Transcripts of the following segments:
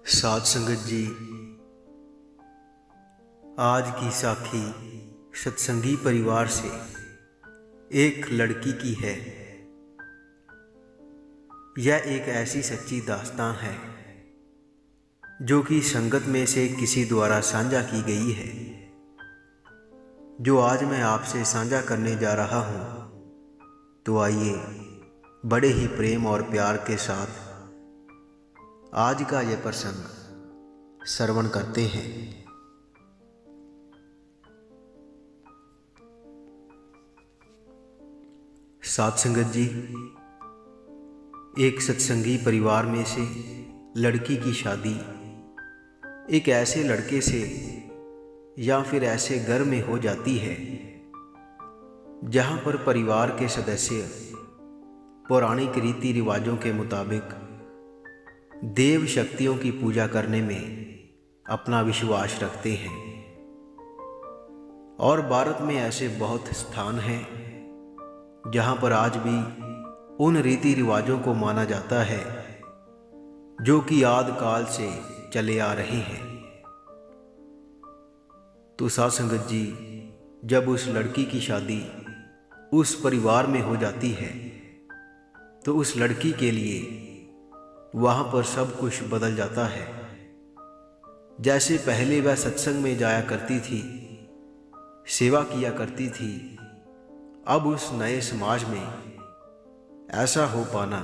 साध संगत जी, आज की साखी सत्संगी परिवार से एक लड़की की है। यह एक ऐसी सच्ची दास्तान है जो कि संगत में से किसी द्वारा साझा की गई है, जो आज मैं आपसे साझा करने जा रहा हूँ। तो आइए बड़े ही प्रेम और प्यार के साथ आज का यह प्रसंग श्रवण करते हैं। साध संगत जी, एक सत्संगी परिवार में से लड़की की शादी एक ऐसे लड़के से या फिर ऐसे घर में हो जाती है जहां पर परिवार के सदस्य पौराणिक रीति रिवाजों के मुताबिक देव शक्तियों की पूजा करने में अपना विश्वास रखते हैं। और भारत में ऐसे बहुत स्थान हैं जहां पर आज भी उन रीति रिवाजों को माना जाता है जो कि आदि काल से चले आ रहे हैं। तो साध संगत जी, जब उस लड़की की शादी उस परिवार में हो जाती है तो उस लड़की के लिए वहां पर सब कुछ बदल जाता है। जैसे पहले वह सत्संग में जाया करती थी, सेवा किया करती थी, अब उस नए समाज में ऐसा हो पाना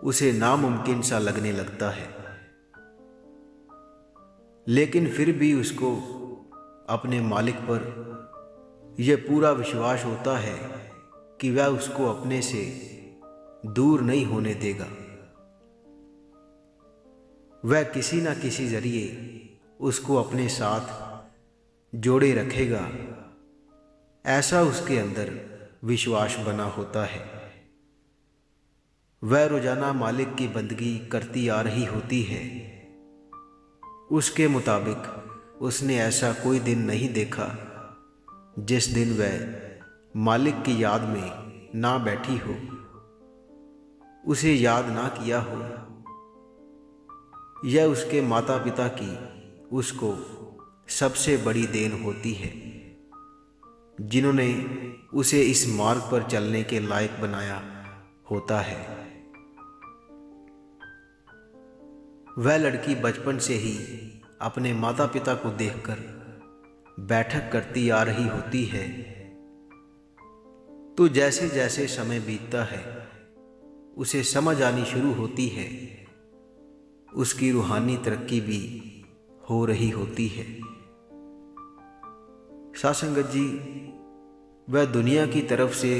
उसे नामुमकिन सा लगने लगता है। लेकिन फिर भी उसको अपने मालिक पर यह पूरा विश्वास होता है कि वह उसको अपने से दूर नहीं होने देगा। वह किसी न किसी जरिए उसको अपने साथ जोड़े रखेगा, ऐसा उसके अंदर विश्वास बना होता है। वह रोजाना मालिक की बंदगी करती आ रही होती है। उसके मुताबिक उसने ऐसा कोई दिन नहीं देखा जिस दिन वह मालिक की याद में ना बैठी हो, उसे याद ना किया हो। यह उसके माता पिता की उसको सबसे बड़ी देन होती है, जिन्होंने उसे इस मार्ग पर चलने के लायक बनाया होता है। वह लड़की बचपन से ही अपने माता पिता को देखकर बैठक करती आ रही होती है। तो जैसे जैसे समय बीतता है उसे समझ आनी शुरू होती है, उसकी रूहानी तरक्की भी हो रही होती है। साध संगत जी, वह दुनिया की तरफ से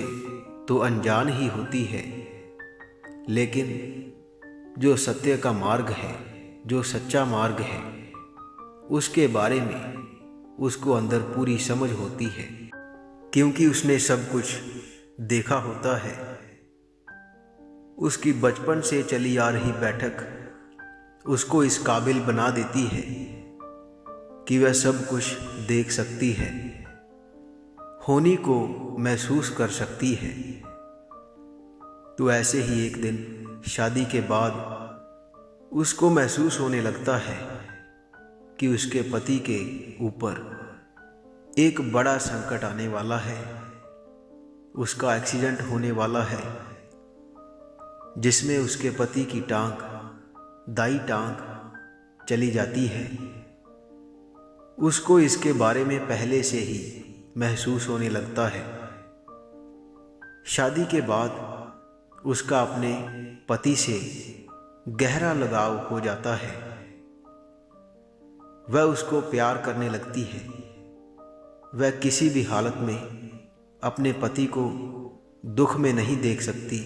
तो अनजान ही होती है, लेकिन जो सत्य का मार्ग है, जो सच्चा मार्ग है, उसके बारे में उसको अंदर पूरी समझ होती है, क्योंकि उसने सब कुछ देखा होता है। उसकी बचपन से चली आ रही बैठक उसको इस काबिल बना देती है कि वह सब कुछ देख सकती है, होनी को महसूस कर सकती है। तो ऐसे ही एक दिन शादी के बाद उसको महसूस होने लगता है कि उसके पति के ऊपर एक बड़ा संकट आने वाला है। उसका एक्सीडेंट होने वाला है जिसमें उसके पति की दाई टांग चली जाती है। उसको इसके बारे में पहले से ही महसूस होने लगता है। शादी के बाद उसका अपने पति से गहरा लगाव हो जाता है। वह उसको प्यार करने लगती है। वह किसी भी हालत में अपने पति को दुख में नहीं देख सकती।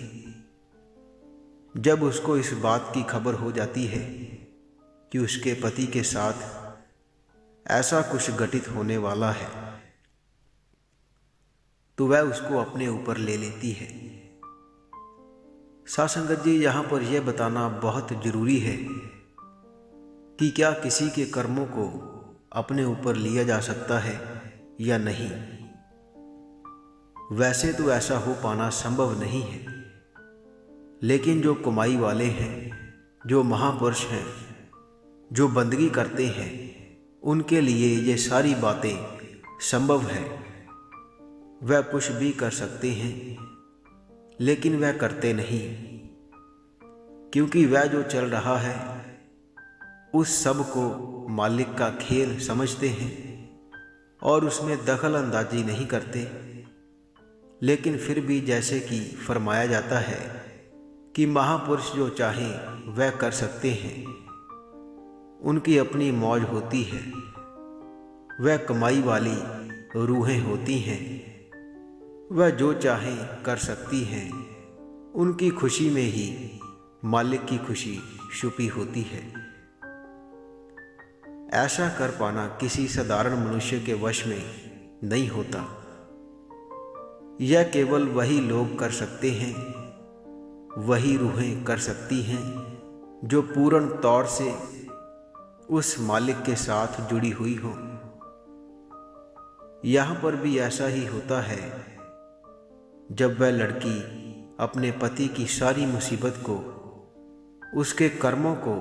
जब उसको इस बात की खबर हो जाती है कि उसके पति के साथ ऐसा कुछ घटित होने वाला है, तो वह उसको अपने ऊपर ले लेती है। साध संगत जी, यहाँ पर यह बताना बहुत जरूरी है कि क्या किसी के कर्मों को अपने ऊपर लिया जा सकता है या नहीं। वैसे तो ऐसा हो पाना संभव नहीं है, लेकिन जो कमाई वाले हैं, जो महापुरुष हैं, जो बंदगी करते हैं उनके लिए ये सारी बातें संभव है। वह कुछ भी कर सकते हैं, लेकिन वह करते नहीं, क्योंकि वह जो चल रहा है उस सब को मालिक का खेल समझते हैं और उसमें दखल अंदाजी नहीं करते। लेकिन फिर भी जैसे कि फरमाया जाता है कि महापुरुष जो चाहें वह कर सकते हैं, उनकी अपनी मौज होती है, वह कमाई वाली रूहें होती हैं, वह जो चाहें कर सकती हैं, उनकी खुशी में ही मालिक की खुशी छुपी होती है। ऐसा कर पाना किसी साधारण मनुष्य के वश में नहीं होता। यह केवल वही लोग कर सकते हैं, वही रूहें कर सकती हैं जो पूर्ण तौर से उस मालिक के साथ जुड़ी हुई हों। यहाँ पर भी ऐसा ही होता है। जब वह लड़की अपने पति की सारी मुसीबत को, उसके कर्मों को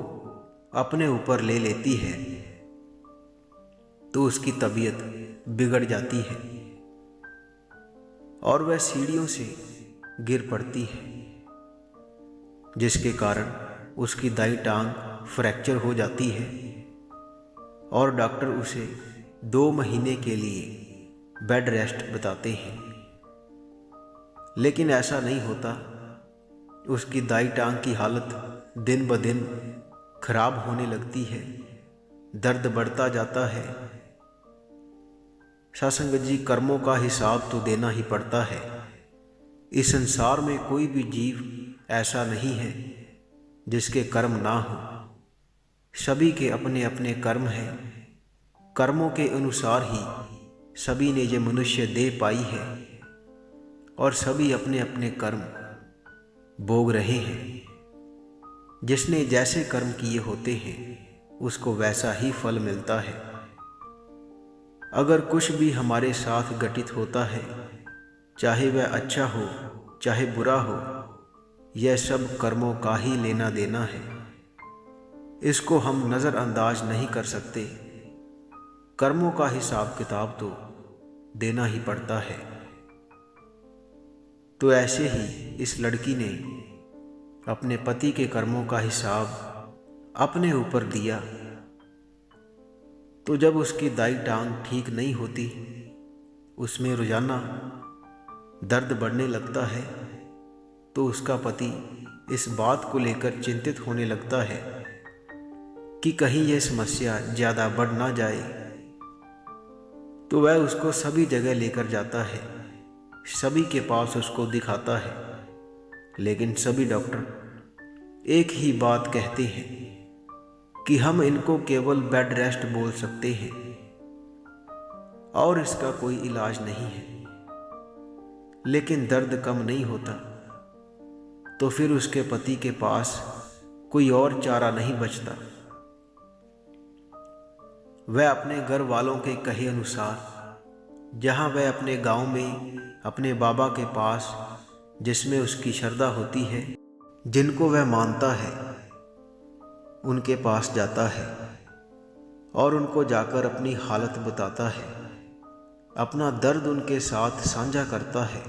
अपने ऊपर ले लेती है, तो उसकी तबीयत बिगड़ जाती है और वह सीढ़ियों से गिर पड़ती है, जिसके कारण उसकी दाईं टांग फ्रैक्चर हो जाती है और डॉक्टर उसे 2 महीने के लिए बेड रेस्ट बताते हैं। लेकिन ऐसा नहीं होता। उसकी दाईं टांग की हालत दिन ब दिन खराब होने लगती है, दर्द बढ़ता जाता है। सासंगत जी, कर्मों का हिसाब तो देना ही पड़ता है। इस संसार में कोई भी जीव ऐसा नहीं है जिसके कर्म ना हो। सभी के अपने अपने कर्म हैं। कर्मों के अनुसार ही सभी ने ये मनुष्य देह पाई है और सभी अपने अपने कर्म भोग रहे हैं। जिसने जैसे कर्म किए होते हैं उसको वैसा ही फल मिलता है। अगर कुछ भी हमारे साथ घटित होता है, चाहे वह अच्छा हो चाहे बुरा हो, यह सब कर्मों का ही लेना देना है। इसको हम नज़रअंदाज नहीं कर सकते। कर्मों का हिसाब किताब तो देना ही पड़ता है। तो ऐसे ही इस लड़की ने अपने पति के कर्मों का हिसाब अपने ऊपर दिया। तो जब उसकी दाईं टांग ठीक नहीं होती, उसमें रोजाना दर्द बढ़ने लगता है, तो उसका पति इस बात को लेकर चिंतित होने लगता है कि कहीं यह समस्या ज़्यादा बढ़ ना जाए। तो वह उसको सभी जगह लेकर जाता है, सभी के पास उसको दिखाता है, लेकिन सभी डॉक्टर एक ही बात कहते हैं कि हम इनको केवल बेड रेस्ट बोल सकते हैं और इसका कोई इलाज नहीं है। लेकिन दर्द कम नहीं होता। तो फिर उसके पति के पास कोई और चारा नहीं बचता। वह अपने घर वालों के कहे अनुसार, जहाँ वह अपने गांव में अपने बाबा के पास, जिसमें उसकी श्रद्धा होती है, जिनको वह मानता है, उनके पास जाता है और उनको जाकर अपनी हालत बताता है, अपना दर्द उनके साथ साझा करता है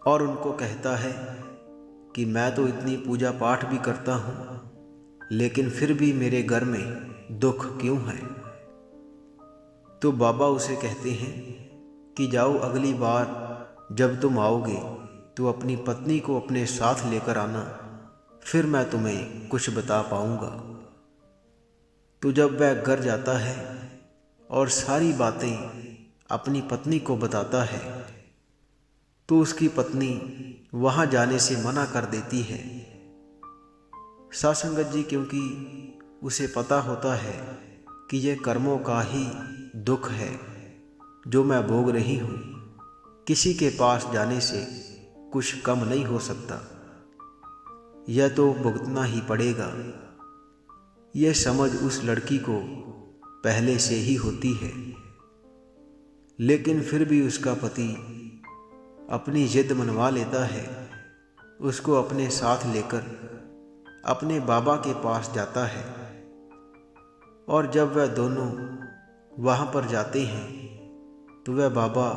और उनको कहता है कि मैं तो इतनी पूजा पाठ भी करता हूँ, लेकिन फिर भी मेरे घर में दुख क्यों है। तो बाबा उसे कहते हैं कि जाओ, अगली बार जब तुम आओगे तो अपनी पत्नी को अपने साथ लेकर आना, फिर मैं तुम्हें कुछ बता पाऊंगा। तो जब वह घर जाता है और सारी बातें अपनी पत्नी को बताता है, तो उसकी पत्नी वहां जाने से मना कर देती है। सासंगत जी, क्योंकि उसे पता होता है कि यह कर्मों का ही दुख है जो मैं भोग रही हूँ। किसी के पास जाने से कुछ कम नहीं हो सकता, यह तो भुगतना ही पड़ेगा। यह समझ उस लड़की को पहले से ही होती है, लेकिन फिर भी उसका पति अपनी जिद मनवा लेता है। उसको अपने साथ लेकर अपने बाबा के पास जाता है और जब वह दोनों वहाँ पर जाते हैं तो वह बाबा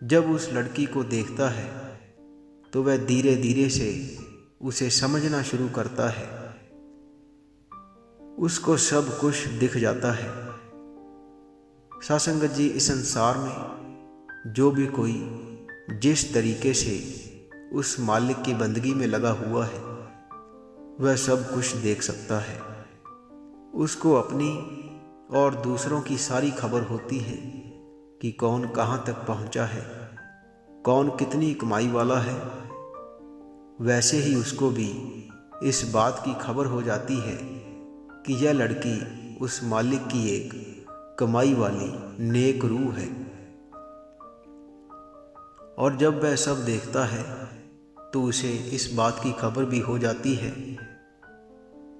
जब उस लड़की को देखता है तो वह धीरे धीरे से उसे समझना शुरू करता है। उसको सब कुछ दिख जाता है। सासंगत जी, इस संसार में जो भी कोई जिस तरीके से उस मालिक की बंदगी में लगा हुआ है वह सब कुछ देख सकता है। उसको अपनी और दूसरों की सारी खबर होती है कि कौन कहाँ तक पहुँचा है, कौन कितनी कमाई वाला है। वैसे ही उसको भी इस बात की खबर हो जाती है कि यह लड़की उस मालिक की एक कमाई वाली नेक रूह है। और जब वह सब देखता है तो उसे इस बात की खबर भी हो जाती है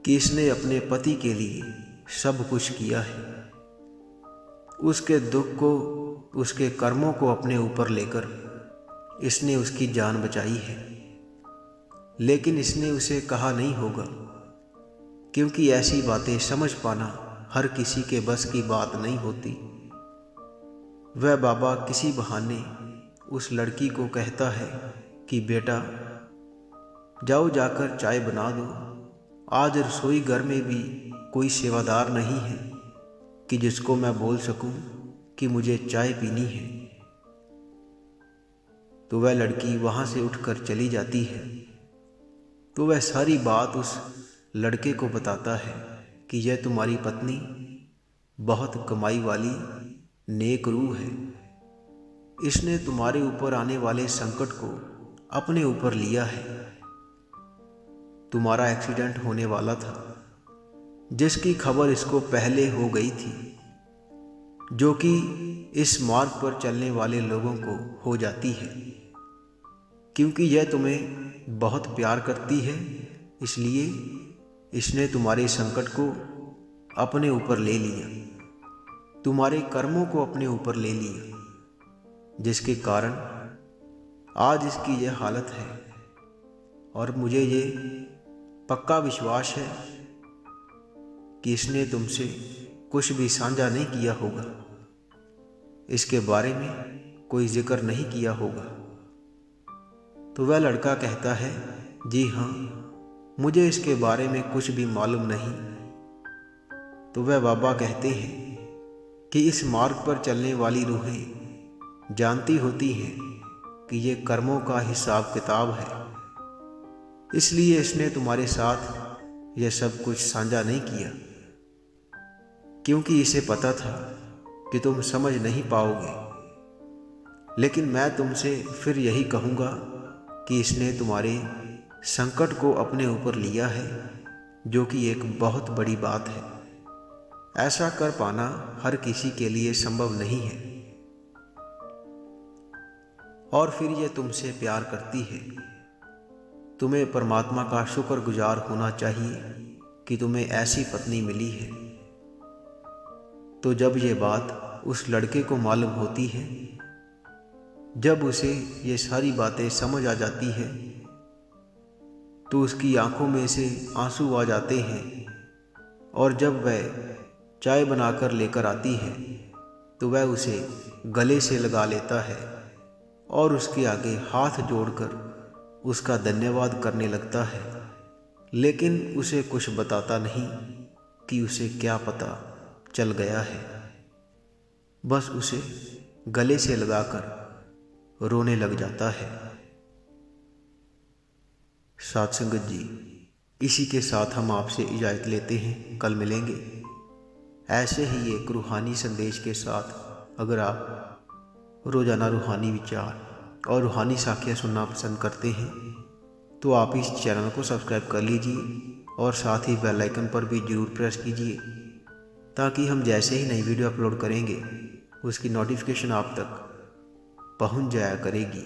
कि इसने अपने पति के लिए सब कुछ किया है। उसके दुख को, उसके कर्मों को अपने ऊपर लेकर इसने उसकी जान बचाई है। लेकिन इसने उसे कहा नहीं होगा, क्योंकि ऐसी बातें समझ पाना हर किसी के बस की बात नहीं होती। वह बाबा किसी बहाने उस लड़की को कहता है कि बेटा जाओ, जाकर चाय बना दो। आज रसोई घर में भी कोई सेवादार नहीं है कि जिसको मैं बोल सकूं कि मुझे चाय पीनी है। तो वह लड़की वहां से उठकर चली जाती है। तो वह सारी बात उस लड़के को बताता है कि यह तुम्हारी पत्नी बहुत कमाई वाली नेक रूह है। इसने तुम्हारे ऊपर आने वाले संकट को अपने ऊपर लिया है। तुम्हारा एक्सीडेंट होने वाला था, जिसकी खबर इसको पहले हो गई थी, जो कि इस मार्ग पर चलने वाले लोगों को हो जाती है, क्योंकि यह तुम्हें बहुत प्यार करती है। इसलिए इसने तुम्हारे संकट को अपने ऊपर ले लिया, तुम्हारे कर्मों को अपने ऊपर ले लिया, जिसके कारण आज इसकी यह हालत है। और मुझे ये पक्का विश्वास है कि इसने तुमसे कुछ भी साझा नहीं किया होगा, इसके बारे में कोई जिक्र नहीं किया होगा। तो वह लड़का कहता है, जी हाँ, मुझे इसके बारे में कुछ भी मालूम नहीं। तो वह बाबा कहते हैं कि इस मार्ग पर चलने वाली रूहें जानती होती हैं कि ये कर्मों का हिसाब किताब है, इसलिए इसने तुम्हारे साथ यह सब कुछ साझा नहीं किया, क्योंकि इसे पता था कि तुम समझ नहीं पाओगे। लेकिन मैं तुमसे फिर यही कहूँगा कि इसने तुम्हारे संकट को अपने ऊपर लिया है, जो कि एक बहुत बड़ी बात है। ऐसा कर पाना हर किसी के लिए संभव नहीं है। और फिर यह तुमसे प्यार करती है। तुम्हें परमात्मा का शुक्रगुजार होना चाहिए कि तुम्हें ऐसी पत्नी मिली है। तो जब ये बात उस लड़के को मालूम होती है, जब उसे ये सारी बातें समझ आ जाती है, तो उसकी आंखों में से आंसू आ जाते हैं। और जब वह चाय बनाकर लेकर आती है तो वह उसे गले से लगा लेता है और उसके आगे हाथ जोड़कर उसका धन्यवाद करने लगता है। लेकिन उसे कुछ बताता नहीं कि उसे क्या पता चल गया है। बस उसे गले से लगाकर रोने लग जाता है। साथ संगत जी, इसी के साथ हम आपसे इजाज़त लेते हैं। कल मिलेंगे ऐसे ही एक रूहानी संदेश के साथ। अगर आप रोज़ाना रूहानी विचार और रूहानी साखियाँ सुनना पसंद करते हैं तो आप इस चैनल को सब्सक्राइब कर लीजिए और साथ ही बेल आइकन पर भी ज़रूर प्रेस कीजिए, ताकि हम जैसे ही नई वीडियो अपलोड करेंगे उसकी नोटिफिकेशन आप तक पहुंच जाया करेगी।